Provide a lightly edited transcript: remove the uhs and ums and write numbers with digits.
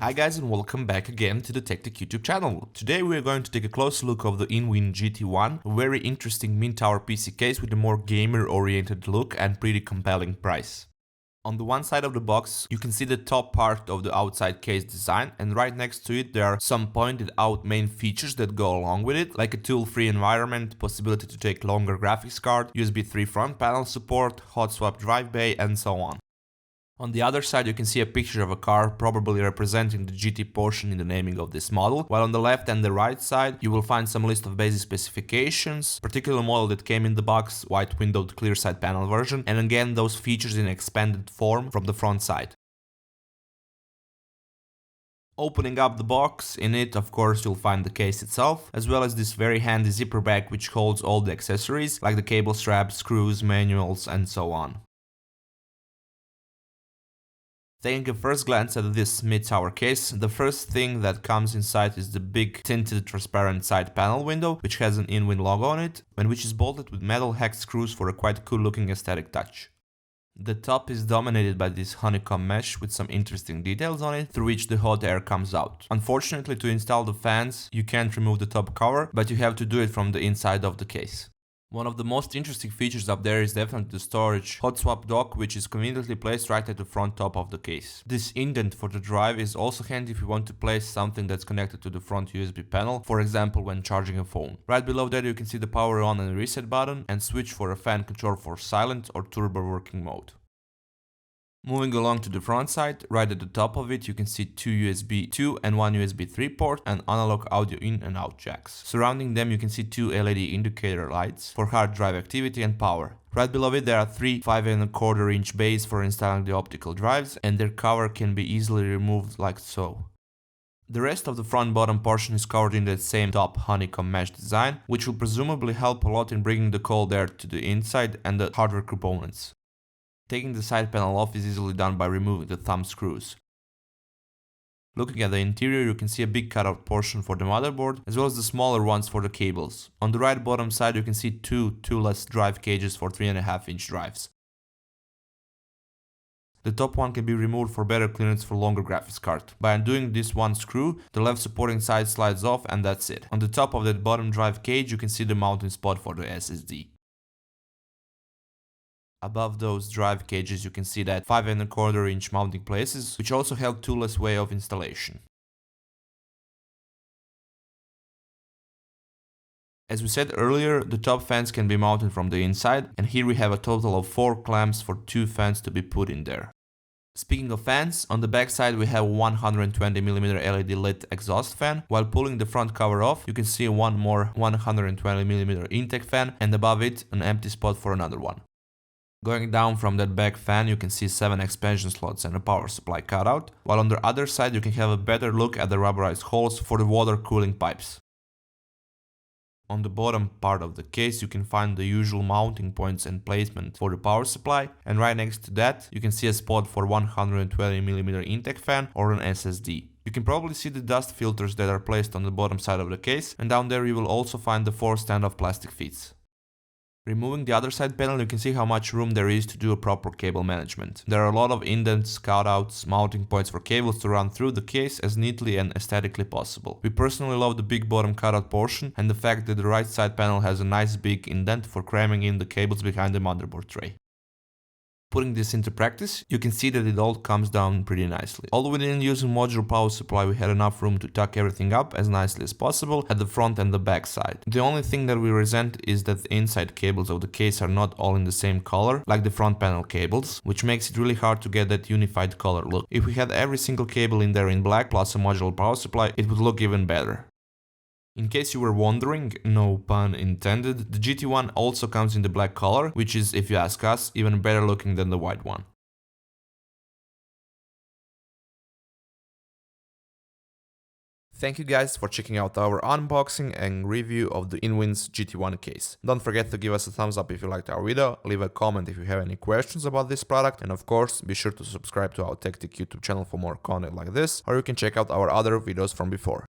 Hi guys and welcome back again to the Tech YouTube channel. Today we are going to take a close look of the In Win GT1, a very interesting mid-tower PC case with a more gamer-oriented look and pretty compelling price. On the one side of the box, you can see the top part of the outside case design, and right next to it there are some pointed out main features that go along with it, like a tool-free environment, possibility to take longer graphics card, USB 3 front panel support, hot swap drive bay, and so on. On the other side you can see a picture of a car, probably representing the GT portion in the naming of this model, while on the left and the right side you will find some list of basic specifications, particular model that came in the box, white windowed clear side panel version, and again those features in expanded form from the front side. Opening up the box, in it of course you'll find the case itself, as well as this very handy zipper bag which holds all the accessories, like the cable straps, screws, manuals, and so on. Taking a first glance at this mid-tower case, the first thing that comes in sight is the big tinted transparent side panel window, which has an In Win logo on it, and which is bolted with metal hex screws for a quite cool looking aesthetic touch. The top is dominated by this honeycomb mesh with some interesting details on it, through which the hot air comes out. Unfortunately, to install the fans, you can't remove the top cover, but you have to do it from the inside of the case. One of the most interesting features up there is definitely the storage hot swap dock, which is conveniently placed right at the front top of the case. This indent for the drive is also handy if you want to place something that's connected to the front USB panel, for example when charging a phone. Right below that you can see the power on and reset button and switch for a fan control for silent or turbo working mode. Moving along to the front side, right at the top of it you can see two USB 2 and one USB 3 port and analog audio in and out jacks. Surrounding them you can see two LED indicator lights for hard drive activity and power. Right below it there are three 5¼ inch bays for installing the optical drives, and their cover can be easily removed like so. The rest of the front bottom portion is covered in that same top honeycomb mesh design, which will presumably help a lot in bringing the cold air to the inside and the hardware components. Taking the side panel off is easily done by removing the thumb screws. Looking at the interior you can see a big cutout portion for the motherboard, as well as the smaller ones for the cables. On the right bottom side you can see two toolless drive cages for 3.5 inch drives. The top one can be removed for better clearance for longer graphics card. By undoing this one screw, the left supporting side slides off and that's it. On the top of that bottom drive cage you can see the mounting spot for the SSD. Above those drive cages you can see that 5¼ inch mounting places, which also have toolless way of installation. As we said earlier, the top fans can be mounted from the inside, and here we have a total of 4 clamps for 2 fans to be put in there. Speaking of fans, on the back side we have a 120mm LED lit exhaust fan. While pulling the front cover off, you can see one more 120mm intake fan, and above it an empty spot for another one. Going down from that back fan you can see 7 expansion slots and a power supply cutout, while on the other side you can have a better look at the rubberized holes for the water cooling pipes. On the bottom part of the case you can find the usual mounting points and placement for the power supply, and right next to that you can see a spot for 120mm intake fan or an SSD. You can probably see the dust filters that are placed on the bottom side of the case, and down there you will also find the 4 standoff plastic feet. Removing the other side panel you can see how much room there is to do a proper cable management. There are a lot of indents, cutouts, mounting points for cables to run through the case as neatly and aesthetically possible. We personally love the big bottom cutout portion and the fact that the right side panel has a nice big indent for cramming in the cables behind the motherboard tray. Putting this into practice, you can see that it all comes down pretty nicely. Although we didn't use a modular power supply, we had enough room to tuck everything up as nicely as possible at the front and the back side. The only thing that we resent is that the inside cables of the case are not all in the same color, like the front panel cables, which makes it really hard to get that unified color look. If we had every single cable in there in black plus a modular power supply, it would look even better. In case you were wondering, no pun intended, the GT1 also comes in the black color, which is, if you ask us, even better looking than the white one. Thank you guys for checking out our unboxing and review of the In Win's GT1 case. Don't forget to give us a thumbs up if you liked our video, leave a comment if you have any questions about this product, and of course be sure to subscribe to our Tech YouTube channel for more content like this, or you can check out our other videos from before.